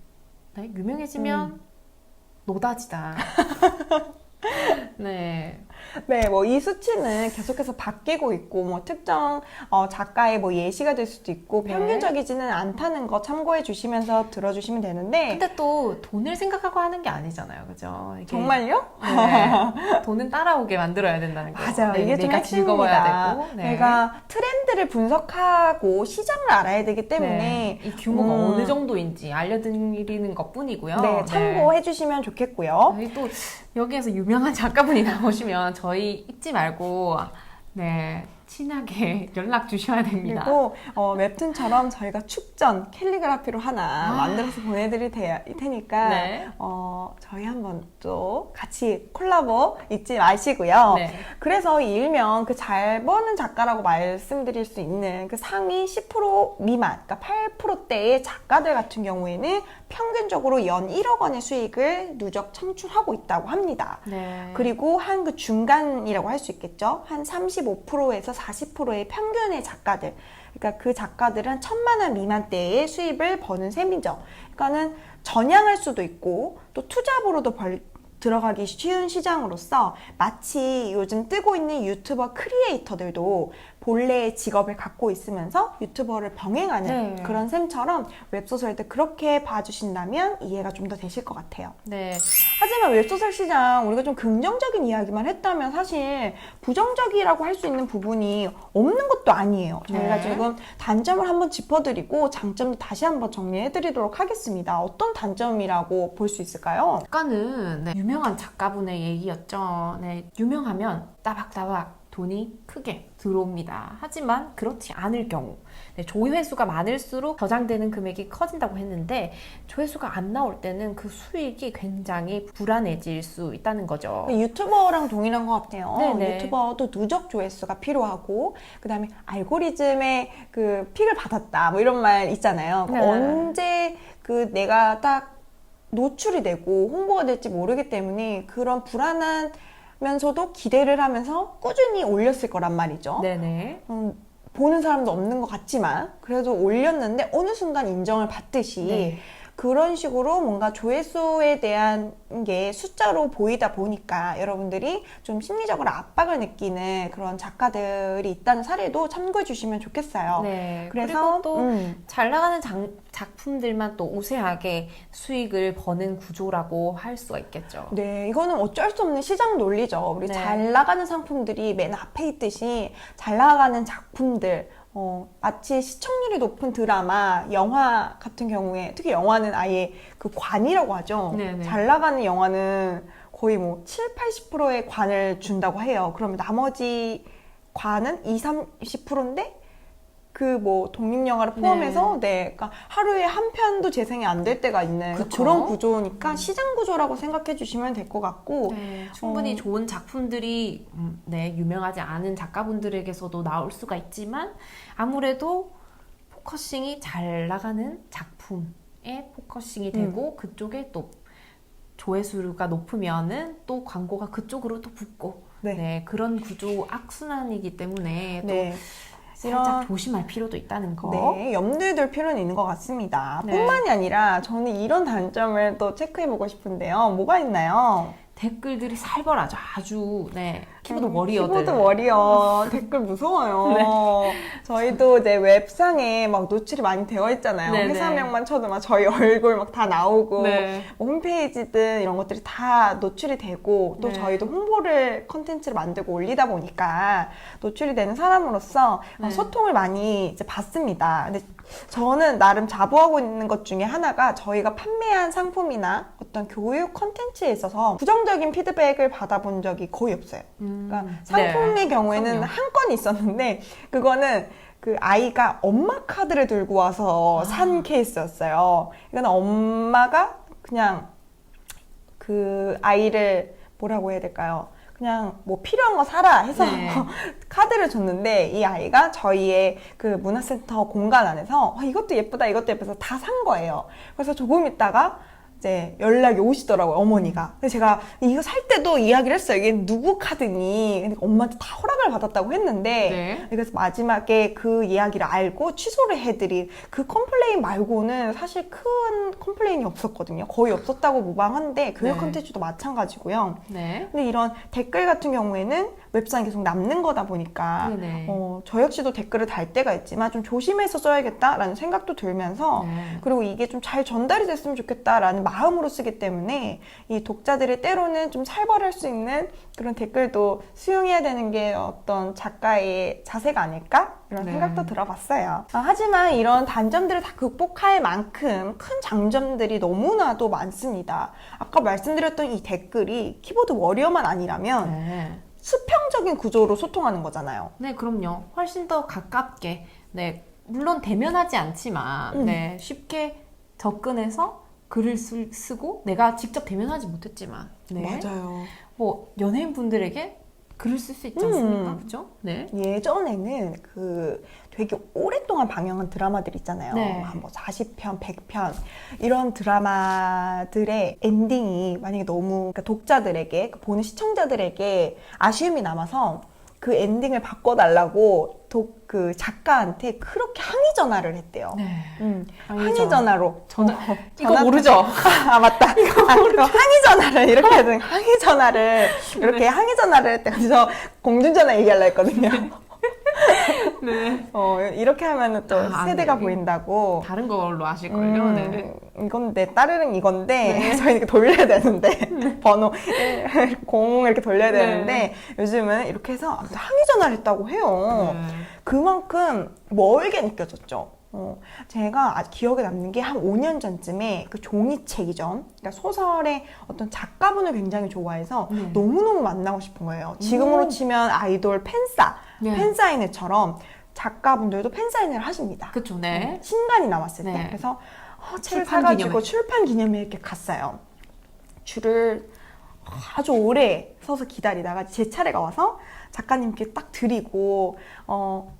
[SPEAKER 1] 노다지다. 네.
[SPEAKER 2] 네, 뭐 이 수치는 계속해서 바뀌고 있고 뭐 특정 작가의 뭐 예시가 될 수도 있고
[SPEAKER 1] 네.
[SPEAKER 2] 평균적이지는 않다는 거 참고해 주시면서 들어주시면 되는데
[SPEAKER 1] 근데 또 돈을 생각하고 하는 게 아니잖아요, 그죠? 이게,
[SPEAKER 2] 정말요?
[SPEAKER 1] 네. 돈은 따라오게 만들어야 된다는 거.
[SPEAKER 2] 맞아요.
[SPEAKER 1] 네,
[SPEAKER 2] 이게 좀
[SPEAKER 1] 내가 즐거워야
[SPEAKER 2] 핵심입니다.
[SPEAKER 1] 되고, 네.
[SPEAKER 2] 내가 트렌드를 분석하고 시장을 알아야 되기 때문에
[SPEAKER 1] 네. 이 규모가 어느 정도인지 알려드리는 것뿐이고요.
[SPEAKER 2] 네, 참고해 주시면 좋겠고요.
[SPEAKER 1] 저희 또 여기에서 유명한 작가분이 나오시면 저희 잊지 말고 네 친하게 연락 주셔야 됩니다.
[SPEAKER 2] 그리고 웹툰처럼 저희가 축전 캘리그라피로 하나 만들어서 보내드릴 테니까
[SPEAKER 1] 네.
[SPEAKER 2] 저희 한번 또 같이 콜라보 잊지 마시고요.
[SPEAKER 1] 네.
[SPEAKER 2] 그래서 일명 그 잘 버는 작가라고 말씀드릴 수 있는 그 상위 10% 미만, 그러니까 8%대의 작가들 같은 경우에는 평균적으로 연 1억 원의 수익을 누적 창출하고 있다고 합니다.
[SPEAKER 1] 네.
[SPEAKER 2] 그리고 한 그 중간이라고 할 수 있겠죠. 한 35%에서 40%의 평균의 작가들. 그러니까 그 작가들은 1,000만 원 미만대의 수입을 버는 셈이죠. 그러니까는 전향할 수도 있고 또 투잡으로도 들어가기 쉬운 시장으로서 마치 요즘 뜨고 있는 유튜버 크리에이터들도 본래의 직업을 갖고 있으면서 유튜버를 병행하는
[SPEAKER 1] 네.
[SPEAKER 2] 그런 셈처럼 웹소설들 그렇게 봐주신다면 이해가 좀 더 되실 것 같아요.
[SPEAKER 1] 네.
[SPEAKER 2] 하지만 웹소설 시장 우리가 좀 긍정적인 이야기만 했다면 사실 부정적이라고 할 수 있는 부분이 없는 것도 아니에요. 저희가
[SPEAKER 1] 네.
[SPEAKER 2] 지금 단점을 한번 짚어드리고 장점을 다시 한번 정리해드리도록 하겠습니다. 어떤 단점이라고 볼 수 있을까요?
[SPEAKER 1] 작가는 네, 유명한 작가분의 얘기였죠. 네, 유명하면 따박따박 돈이 크게 들어옵니다. 하지만 그렇지 않을 경우 네, 조회수가 많을수록 저장되는 금액이 커진다고 했는데 조회수가 안 나올 때는 그 수익이 굉장히 불안해질 수 있다는 거죠.
[SPEAKER 2] 유튜버랑 동일한 것 같아요.
[SPEAKER 1] 네네.
[SPEAKER 2] 유튜버도 누적 조회수가 필요하고 그 다음에 알고리즘의 그 픽을 받았다 뭐 이런 말 있잖아요.
[SPEAKER 1] 네.
[SPEAKER 2] 언제 그 내가 딱 노출이 되고 홍보가 될지 모르기 때문에 그런 불안하면서도 기대를 하면서 꾸준히 올렸을 거란 말이죠.
[SPEAKER 1] 네네.
[SPEAKER 2] 보는 사람도 없는 것 같지만 그래도 올렸는데 어느 순간 인정을 받듯이
[SPEAKER 1] 네.
[SPEAKER 2] 그런 식으로 뭔가 조회수에 대한 게 숫자로 보이다 보니까 여러분들이 좀 심리적으로 압박을 느끼는 그런 작가들이 있다는 사례도 참고해 주시면 좋겠어요.
[SPEAKER 1] 네.
[SPEAKER 2] 그래서
[SPEAKER 1] 그리고 또 잘 나가는 작품들만 또 우세하게 수익을 버는 구조라고 할 수가 있겠죠.
[SPEAKER 2] 네, 이거는 어쩔 수 없는 시장 논리죠. 우리
[SPEAKER 1] 네.
[SPEAKER 2] 잘 나가는 상품들이 맨 앞에 있듯이 잘 나가는 작품들, 마치 시청률이 높은 드라마, 영화 같은 경우에 특히 영화는 아예 그 관이라고 하죠.
[SPEAKER 1] 네네.
[SPEAKER 2] 잘 나가는 영화는 거의 뭐 7, 80%의 관을 준다고 해요. 그러면 나머지 관은 20, 30%인데 그 뭐 독립영화를 포함해서 그러니까 하루에 한 편도 재생이 안 될 때가 있는
[SPEAKER 1] 그쵸?
[SPEAKER 2] 그런 구조니까 시장 구조라고 생각해 주시면 될 것 같고
[SPEAKER 1] 네, 충분히 좋은 작품들이 네, 유명하지 않은 작가분들에게서도 나올 수가 있지만 아무래도 포커싱이 잘 나가는 작품에 포커싱이 되고 그쪽에 또 조회수가 높으면은 또 광고가 그쪽으로 또 붙고
[SPEAKER 2] 네.
[SPEAKER 1] 네, 그런 구조 악순환이기 때문에 또
[SPEAKER 2] 네.
[SPEAKER 1] 살짝 조심할 필요도 있다는 거.
[SPEAKER 2] 네, 염두에 둘 필요는 있는 것 같습니다.
[SPEAKER 1] 네.
[SPEAKER 2] 뿐만이 아니라 저는 이런 단점을 또 체크해보고 싶은데요. 뭐가 있나요?
[SPEAKER 1] 댓글들이 살벌하죠. 아주 네 키보드 워리어들.
[SPEAKER 2] 키보드 워리어 댓글 무서워요. 저희도 이제 웹상에 막 노출이 많이 되어 있잖아요.
[SPEAKER 1] 네네.
[SPEAKER 2] 회사명만 쳐도 막 저희 얼굴 막 다 나오고
[SPEAKER 1] 네.
[SPEAKER 2] 뭐 홈페이지든 이런 것들이 다 노출이 되고 또
[SPEAKER 1] 네.
[SPEAKER 2] 저희도 홍보를 컨텐츠를 만들고 올리다 보니까 노출이 되는 사람으로서
[SPEAKER 1] 네.
[SPEAKER 2] 소통을 많이 이제 받습니다. 근데 저는 나름 자부하고 있는 것 중에 하나가 저희가 판매한 상품이나 어떤 교육 컨텐츠에 있어서 부정적인 피드백을 받아본 적이 거의 없어요. 그러니까 상품의
[SPEAKER 1] 네.
[SPEAKER 2] 경우에는
[SPEAKER 1] 그럼요.
[SPEAKER 2] 한 건 있었는데 그거는 그 아이가 엄마 카드를 들고 와서 산 케이스였어요. 이건 엄마가 그냥 그 아이를 뭐라고 해야 될까요? 그냥 뭐 필요한 거 사라 해서
[SPEAKER 1] 네.
[SPEAKER 2] 카드를 줬는데 이 아이가 저희의 그 문화센터 공간 안에서 이것도 예쁘다 이것도 예뻐서 다 산 거예요. 그래서 조금 있다가 이제 연락이 오시더라고요, 어머니가. 그래서 제가 이거 살 때도 이야기를 했어요. 이게 누구 카드니? 근데 엄마한테 다 허락을 받았다고 했는데
[SPEAKER 1] 네.
[SPEAKER 2] 그래서 마지막에 그 이야기를 알고 취소를 해드린 그 컴플레인 말고는 사실 큰 컴플레인이 없었거든요. 거의 없었다고 무방한데 교육
[SPEAKER 1] 네.
[SPEAKER 2] 컨텐츠도 마찬가지고요.
[SPEAKER 1] 네.
[SPEAKER 2] 근데 이런 댓글 같은 경우에는 웹상에 계속 남는 거다 보니까
[SPEAKER 1] 네네.
[SPEAKER 2] 저 역시도 댓글을 달 때가 있지만 좀 조심해서 써야겠다라는 생각도 들면서
[SPEAKER 1] 네.
[SPEAKER 2] 그리고 이게 좀 잘 전달이 됐으면 좋겠다라는 마음으로 쓰기 때문에 이 독자들이 때로는 좀 살벌할 수 있는 그런 댓글도 수용해야 되는 게 어떤 작가의 자세가 아닐까? 이런
[SPEAKER 1] 네.
[SPEAKER 2] 생각도 들어봤어요. 하지만 이런 단점들을 다 극복할 만큼 큰 장점들이 너무나도 많습니다. 아까 말씀드렸던 이 댓글이 키보드 워리어만 아니라면
[SPEAKER 1] 네.
[SPEAKER 2] 수평적인 구조로 소통하는 거잖아요.
[SPEAKER 1] 네, 그럼요. 훨씬 더 가깝게, 네, 물론 대면하지 않지만, 네, 쉽게 접근해서 글을 쓰고, 내가 직접 대면하지 못했지만, 네,
[SPEAKER 2] 맞아요.
[SPEAKER 1] 뭐 연예인분들에게 글을 쓸 수 있지 않습니까, 그죠? 네,
[SPEAKER 2] 예전에는 그 되게 오랫동안 방영한 드라마들 있잖아요.
[SPEAKER 1] 네.
[SPEAKER 2] 한 뭐 40편, 100편 이런 드라마들의 엔딩이 만약에 너무 그러니까 독자들에게 보는 시청자들에게 아쉬움이 남아서 그 엔딩을 바꿔달라고 그 작가한테 그렇게 항의 전화를 했대요.
[SPEAKER 1] 네.
[SPEAKER 2] 항의 전화로
[SPEAKER 1] 이거 모르죠?
[SPEAKER 2] 아 맞다. 항의 전화를 이렇게 해야 되는 항의 전화를 이렇게 항의 전화를 했대. 그래서 공중전화 얘기하려 했거든요.
[SPEAKER 1] 네.
[SPEAKER 2] 이렇게 하면은 또
[SPEAKER 1] 안
[SPEAKER 2] 세대가
[SPEAKER 1] 돼.
[SPEAKER 2] 보인다고.
[SPEAKER 1] 다른 걸로 아실걸요, 네.
[SPEAKER 2] 이건데 따르릉 이건데 저희 이렇게 돌려야 되는데 번호 0 이렇게 돌려야
[SPEAKER 1] 네.
[SPEAKER 2] 되는데 요즘은 이렇게 해서 항의 전화를 했다고 해요. 그만큼 멀게 느껴졌죠. 제가 아직 기억에 남는 게 한 5년 전쯤에 그 종이책이죠. 그러니까 소설의 어떤 작가분을 굉장히 좋아해서 너무너무 만나고 싶은 거예요. 지금으로 치면 아이돌 팬싸,
[SPEAKER 1] 네.
[SPEAKER 2] 팬사인회처럼 작가분들도 팬사인회를 하십니다.
[SPEAKER 1] 그쵸, 네.
[SPEAKER 2] 신간이 남았을 때.
[SPEAKER 1] 네.
[SPEAKER 2] 그래서 책을
[SPEAKER 1] 출판
[SPEAKER 2] 사가지고
[SPEAKER 1] 기념회.
[SPEAKER 2] 출판 기념회에 이렇게 갔어요. 줄을 아주 오래 서서 기다리다가 제 차례가 와서 작가님께 딱 드리고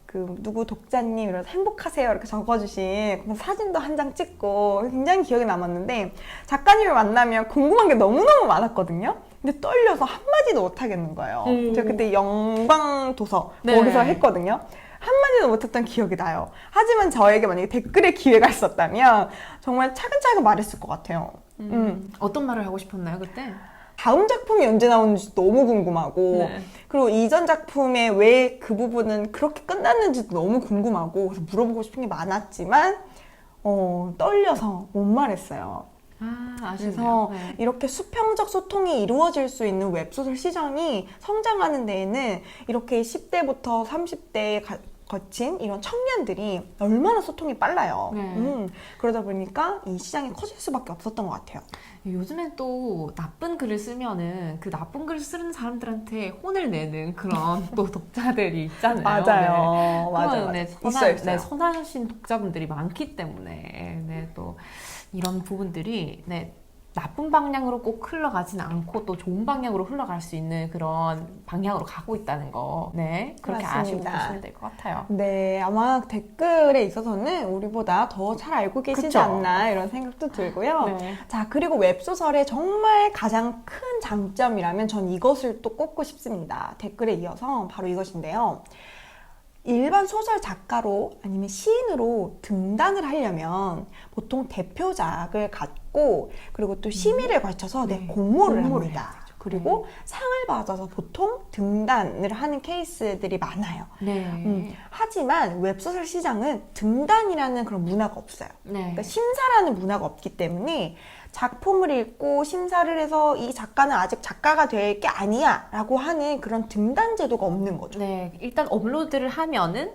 [SPEAKER 2] 그 누구 독자님 이러면서 행복하세요 이렇게 적어주신 사진도 한 장 찍고 굉장히 기억에 남았는데 작가님을 만나면 궁금한 게 너무너무 많았거든요. 근데 떨려서 한마디도 못 하겠는 거예요. 제가 그때 영광도서
[SPEAKER 1] 네.
[SPEAKER 2] 거기서 했거든요. 한마디도 못했던 기억이 나요. 하지만 저에게 만약에 댓글의 기회가 있었다면 정말 차근차근 말했을 것 같아요.
[SPEAKER 1] 어떤 말을 하고 싶었나요, 그때?
[SPEAKER 2] 다음 작품이 언제 나오는지 너무 궁금하고
[SPEAKER 1] 네.
[SPEAKER 2] 그리고 이전 작품에 왜 그 부분은 그렇게 끝났는지도 너무 궁금하고 그래서 물어보고 싶은 게 많았지만 떨려서 못 말했어요.
[SPEAKER 1] 아쉽네요.
[SPEAKER 2] 그래서
[SPEAKER 1] 네.
[SPEAKER 2] 이렇게 수평적 소통이 이루어질 수 있는 웹소설 시장이 성장하는 데에는 이렇게 10대부터 30대에 거친 이런 청년들이 얼마나 소통이 빨라요.
[SPEAKER 1] 네.
[SPEAKER 2] 그러다 보니까 이 시장이 커질 수밖에 없었던 것 같아요.
[SPEAKER 1] 요즘엔 또 나쁜 글을 쓰면은 그 나쁜 글을 쓰는 사람들한테 혼을 내는 그런 또 독자들이 있잖아요.
[SPEAKER 2] 맞아요.
[SPEAKER 1] 네.
[SPEAKER 2] 맞아요.
[SPEAKER 1] 그러면 네,
[SPEAKER 2] 있어요.
[SPEAKER 1] 네, 선하신 독자분들이 많기 때문에 네, 또 이런 부분들이 네, 나쁜 방향으로 꼭 흘러가진 않고 또 좋은 방향으로 흘러갈 수 있는 그런 방향으로 가고 있다는 거. 네. 그렇게 아시고
[SPEAKER 2] 맞습니다.
[SPEAKER 1] 보시면 될 것 같아요.
[SPEAKER 2] 네, 아마 댓글에 있어서는 우리보다 더 잘 알고 계시지
[SPEAKER 1] 그쵸?
[SPEAKER 2] 않나 이런 생각도 들고요.
[SPEAKER 1] 네.
[SPEAKER 2] 자, 그리고 웹소설의 정말 가장 큰 장점이라면 전 이것을 또 꼽고 싶습니다. 댓글에 이어서 바로 이것인데요. 일반 소설 작가로 아니면 시인으로 등단을 하려면 보통 대표작을 갖고 그리고 또 심의를 거쳐서
[SPEAKER 1] 네.
[SPEAKER 2] 공모를
[SPEAKER 1] 공모를
[SPEAKER 2] 합니다.
[SPEAKER 1] 해야 되죠.
[SPEAKER 2] 그리고 상을 받아서 보통 등단을 하는 케이스들이 많아요.
[SPEAKER 1] 네.
[SPEAKER 2] 하지만 웹소설 시장은 등단이라는 그런 문화가 없어요.
[SPEAKER 1] 네.
[SPEAKER 2] 그러니까 심사라는 문화가 없기 때문에 작품을 읽고 심사를 해서 이 작가는 아직 작가가 될 게 아니야 라고 하는 그런 등단 제도가 없는 거죠.
[SPEAKER 1] 네. 일단 업로드를 하면은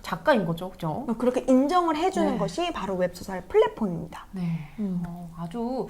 [SPEAKER 1] 작가인 거죠. 그죠?
[SPEAKER 2] 그렇게 인정을 해주는
[SPEAKER 1] 네.
[SPEAKER 2] 것이 바로 웹소설 플랫폼입니다.
[SPEAKER 1] 네. 아주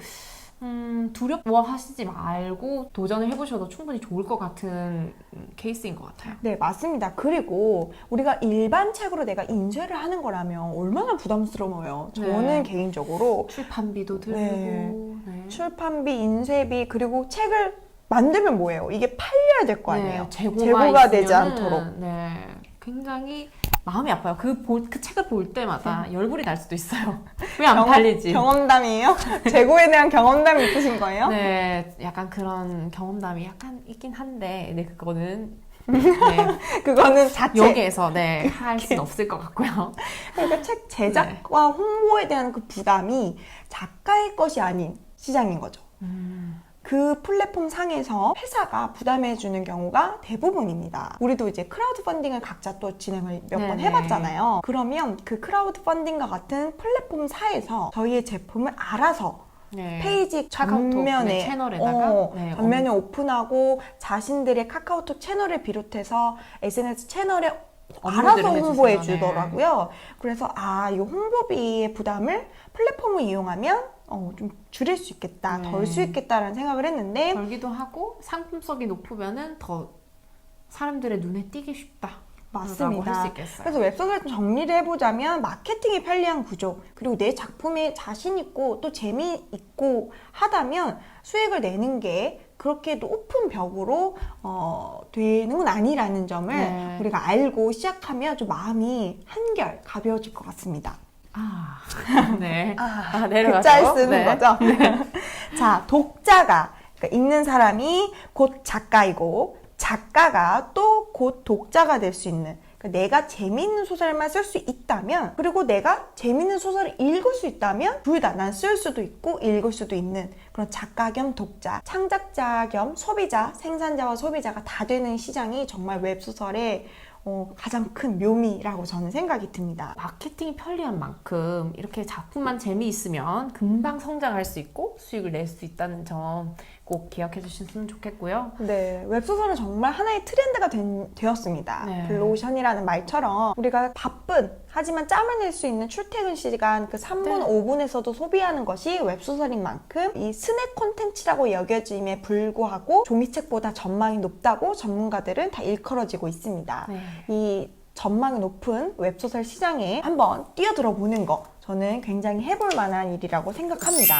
[SPEAKER 1] 두려워하시지 말고 도전을 해보셔도 충분히 좋을 것 같은 케이스인 것 같아요.
[SPEAKER 2] 네, 맞습니다. 그리고 우리가 일반 책으로 내가 인쇄를 하는 거라면 얼마나 부담스러워요. 저는
[SPEAKER 1] 네.
[SPEAKER 2] 개인적으로
[SPEAKER 1] 출판비도 들고
[SPEAKER 2] 네.
[SPEAKER 1] 네.
[SPEAKER 2] 출판비, 인쇄비, 그리고 책을 만들면 뭐예요? 이게 팔려야 될 거 아니에요?
[SPEAKER 1] 네,
[SPEAKER 2] 재고가 되지
[SPEAKER 1] 있으면은,
[SPEAKER 2] 않도록.
[SPEAKER 1] 네, 굉장히 마음이 아파요. 그 책을 볼 때마다 열불이 날 수도 있어요. 왜 안 팔리지?
[SPEAKER 2] 경험담이에요? 재고에 대한 경험담이 있으신 거예요?
[SPEAKER 1] 네, 약간 그런 경험담이 약간 있긴 한데, 네, 그거는 네,
[SPEAKER 2] 그거는 자체.
[SPEAKER 1] 여기에서 네, 할 수는 없을 것 같고요.
[SPEAKER 2] 그러니까 책 제작과 홍보에 대한 그 부담이 작가의 것이 아닌 시장인 거죠. 그 플랫폼 상에서 회사가 부담해주는 경우가 대부분입니다. 우리도 이제 크라우드 펀딩을 각자 또 진행을 몇 번
[SPEAKER 1] 네네.
[SPEAKER 2] 해봤잖아요. 그러면 그 크라우드 펀딩과 같은 플랫폼 사에서 저희의 제품을 알아서
[SPEAKER 1] 네.
[SPEAKER 2] 페이지
[SPEAKER 1] 카카오톡
[SPEAKER 2] 전면에
[SPEAKER 1] 네, 채널에다가 네,
[SPEAKER 2] 전면에 오픈하고 자신들의 카카오톡 채널을 비롯해서 SNS 채널에
[SPEAKER 1] 업로드를
[SPEAKER 2] 알아서
[SPEAKER 1] 해주세요.
[SPEAKER 2] 홍보해
[SPEAKER 1] 네.
[SPEAKER 2] 주더라고요. 그래서 이 홍보비의 부담을 플랫폼을 이용하면 좀 줄일 수 있겠다,
[SPEAKER 1] 네.
[SPEAKER 2] 덜 수 있겠다라는 생각을 했는데
[SPEAKER 1] 벌기도 하고 상품성이 높으면은 더 사람들의 눈에 띄기 쉽다.
[SPEAKER 2] 맞습니다.
[SPEAKER 1] 할 수 있겠어요.
[SPEAKER 2] 그래서 웹소설 좀 정리를 해보자면 마케팅이 편리한 구조, 그리고 내 작품에 자신 있고 또 재미있고 하다면 수익을 내는 게 그렇게 높은 벽으로 되는 건 아니라는 점을
[SPEAKER 1] 네.
[SPEAKER 2] 우리가 알고 시작하면 좀 마음이 한결 가벼워질 것 같습니다.
[SPEAKER 1] 네.
[SPEAKER 2] 글자를 쓰는
[SPEAKER 1] 네.
[SPEAKER 2] 거죠. 자, 독자가 그러니까 읽는 사람이 곧 작가이고 작가가 또 곧 독자가 될 수 있는, 그러니까 내가 재미있는 소설만 쓸 수 있다면, 그리고 내가 재미있는 소설을 읽을 수 있다면 둘 다 난 쓸 수도 있고 읽을 수도 있는 그런 작가 겸 독자, 창작자 겸 소비자, 생산자와 소비자가 다 되는 시장이 정말 웹소설의 가장 큰 묘미라고 저는 생각이 듭니다.
[SPEAKER 1] 마케팅이 편리한 만큼 이렇게 작품만 재미있으면 금방 성장할 수 있고 수익을 낼 수 있다는 점 꼭 기억해 주셨으면 좋겠고요.
[SPEAKER 2] 네, 웹소설은 정말 하나의 트렌드가 되었습니다.
[SPEAKER 1] 네.
[SPEAKER 2] 블루오션이라는 말처럼 우리가 바쁜 하지만 짬을 낼 수 있는 출퇴근 시간 그 3분,
[SPEAKER 1] 네.
[SPEAKER 2] 5분에서도 소비하는 것이 웹소설인 만큼 이 스낵 콘텐츠라고 여겨짐에 불구하고 종이책보다 전망이 높다고 전문가들은 다 일컬어지고 있습니다.
[SPEAKER 1] 네.
[SPEAKER 2] 이 전망이 높은 웹소설 시장에 한번 뛰어들어 보는 거 저는 굉장히 해볼 만한 일이라고 생각합니다.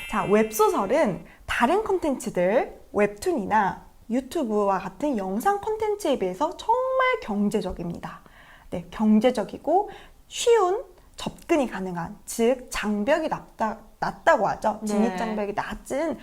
[SPEAKER 2] 자, 웹소설은 다른 콘텐츠들, 웹툰이나 유튜브와 같은 영상 콘텐츠에 비해서 정말 경제적입니다. 네, 경제적이고 쉬운 접근이 가능한, 즉 장벽이 낮다고 하죠.
[SPEAKER 1] 네.
[SPEAKER 2] 진입장벽이 낮은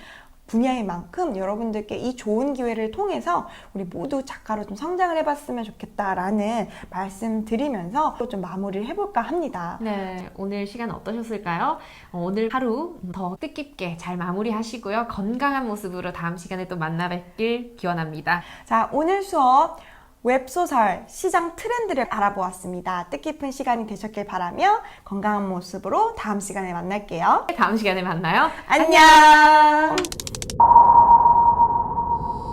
[SPEAKER 2] 분야인 만큼 여러분들께 이 좋은 기회를 통해서 우리 모두 작가로 좀 성장을 해봤으면 좋겠다라는 말씀 드리면서 또 좀 마무리를 해볼까 합니다.
[SPEAKER 1] 네, 오늘 시간 어떠셨을까요? 오늘 하루 더 뜻깊게 잘 마무리하시고요. 건강한 모습으로 다음 시간에 또 만나 뵙길 기원합니다.
[SPEAKER 2] 자, 오늘 수업 웹소설 시장 트렌드를 알아보았습니다. 뜻깊은 시간이 되셨길 바라며 건강한 모습으로 다음 시간에 만날게요.
[SPEAKER 1] 다음 시간에 만나요.
[SPEAKER 2] 안녕!